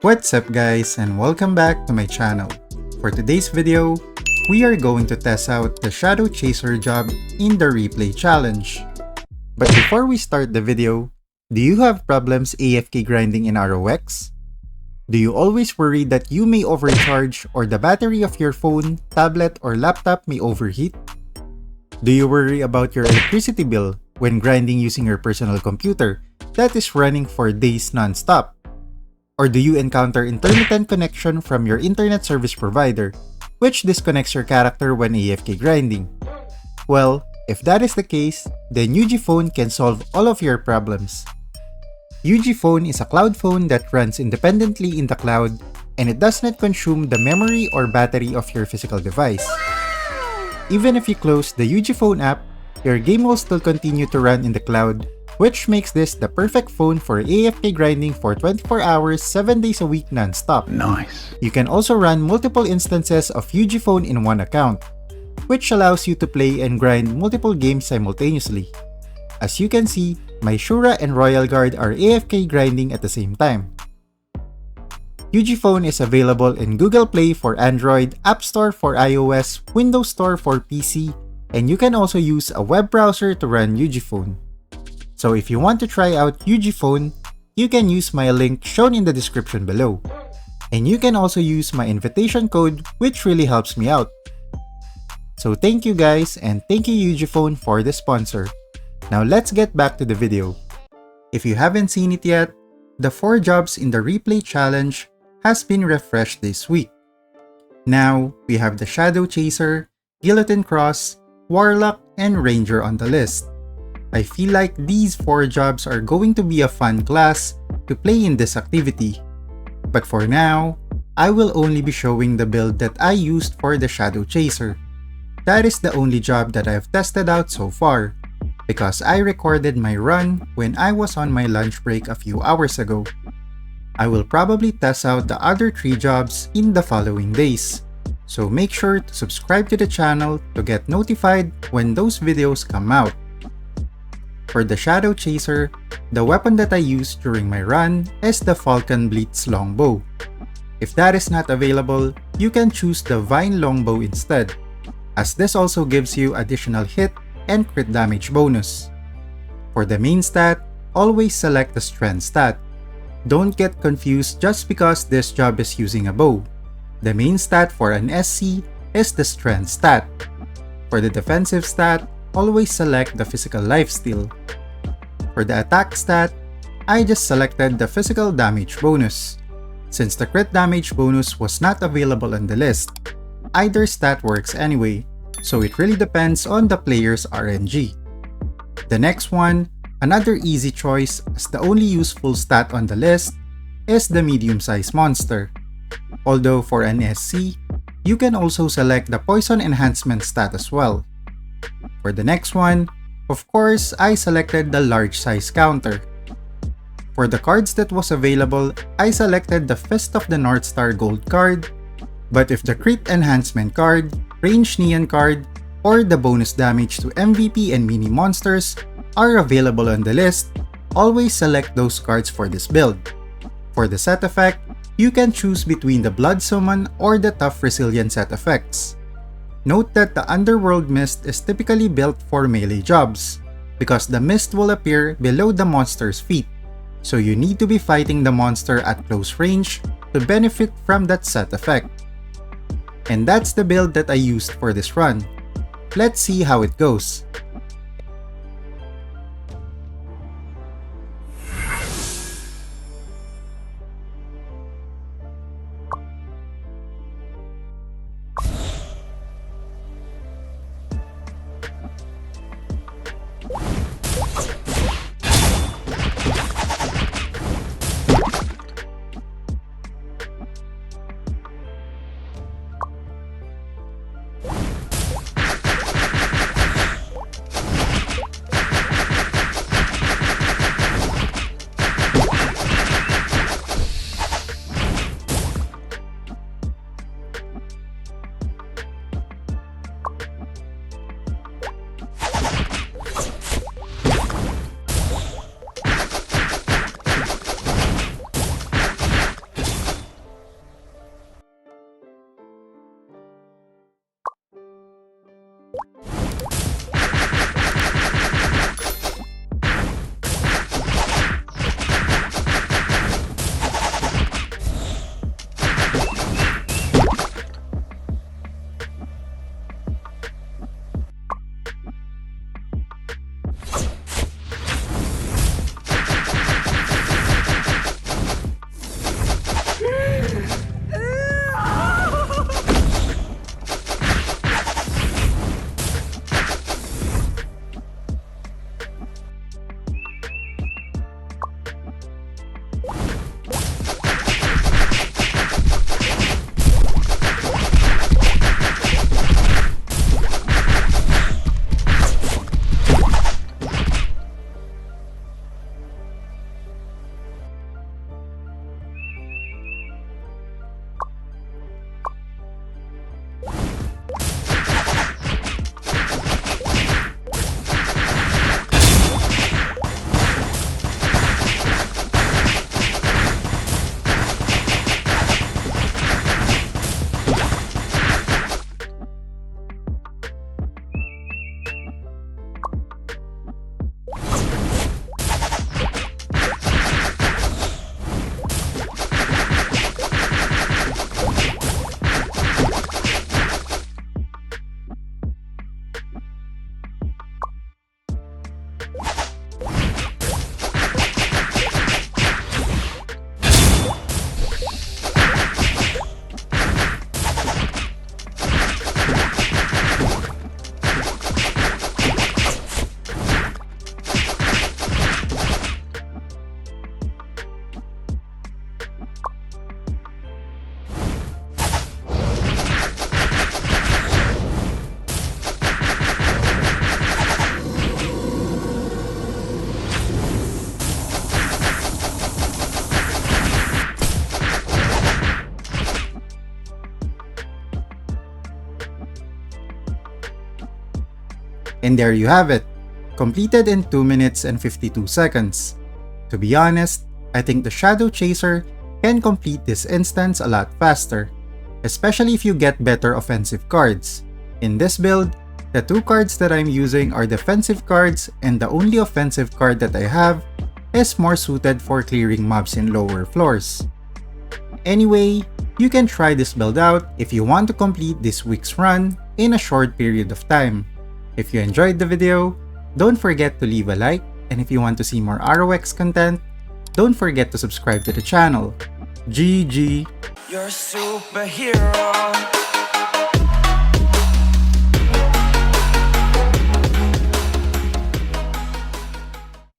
What's up guys, and welcome back to my channel. For today's video, we are going to test out the Shadow Chaser job in the replay challenge. But before we start the video, do you have problems AFK grinding in ROX? Do you always worry that you may overcharge or the battery of your phone, tablet, or laptop may overheat? Do you worry about your electricity bill when grinding using your personal computer that is running for days non-stop? Or do you encounter intermittent connection from your internet service provider, which disconnects your character when AFK grinding? Well, if that is the case, then UgPhone can solve all of your problems. UgPhone is a cloud phone that runs independently in the cloud, and it does not consume the memory or battery of your physical device. Even if you close the UgPhone app, your game will still continue to run in the cloud, which makes this the perfect phone for AFK grinding for 24 hours, 7 days a week non-stop. Nice. You can also run multiple instances of UgPhone in one account, which allows you to play and grind multiple games simultaneously. As you can see, my Shura and Royal Guard are AFK grinding at the same time. UgPhone is available in Google Play for Android, App Store for iOS, Windows Store for PC, and you can also use a web browser to run UgPhone. So if you want to try out UgPhone, you can use my link shown in the description below. And you can also use my invitation code, which really helps me out. So thank you guys, and thank you UgPhone for the sponsor. Now let's get back to the video. If you haven't seen it yet, the 4 jobs in the replay challenge has been refreshed this week. Now, we have the Shadow Chaser, Guillotine Cross, Warlock, and Ranger on the list. I feel like these 4 jobs are going to be a fun class to play in this activity. But for now, I will only be showing the build that I used for the Shadow Chaser. That is the only job that I have tested out so far, because I recorded my run when I was on my lunch break a few hours ago. I will probably test out the other 3 jobs in the following days, so make sure to subscribe to the channel to get notified when those videos come out. For the Shadow Chaser, the weapon that I used during my run is the Falcon Blitz Longbow. If that is not available, you can choose the Vine Longbow instead, as this also gives you additional hit and crit damage bonus. For the main stat, always select the strength stat. Don't get confused just because this job is using a bow. The main stat for an SC is the strength stat. For the defensive stat, always select the physical lifesteal. For the attack stat, I just selected the physical damage bonus, since the crit damage bonus was not available on the list. Either stat works anyway, so it really depends on the player's RNG. The next one, another easy choice as the only useful stat on the list, is the medium-sized monster. Although for an SC, you can also select the poison enhancement stat as well. For the next one, of course, I selected the large size counter. For the cards that was available, I selected the Fist of the North Star Gold card, but if the crit enhancement card, range neon card, or the bonus damage to MVP and mini monsters are available on the list, always select those cards for this build. For the set effect, you can choose between the Blood Summon or the Tough Resilient set effects. Note that the Underworld Mist is typically built for melee jobs, because the mist will appear below the monster's feet, so you need to be fighting the monster at close range to benefit from that set effect. And that's the build that I used for this run. Let's see how it goes. And there you have it, completed in 2 minutes and 52 seconds. To be honest, I think the Shadow Chaser can complete this instance a lot faster, especially if you get better offensive cards. In this build, the 2 cards that I'm using are defensive cards, and the only offensive card that I have is more suited for clearing mobs in lower floors. Anyway, you can try this build out if you want to complete this week's run in a short period of time. If you enjoyed the video, don't forget to leave a like, and if you want to see more ROX content, don't forget to subscribe to the channel. GG! You're a superhero.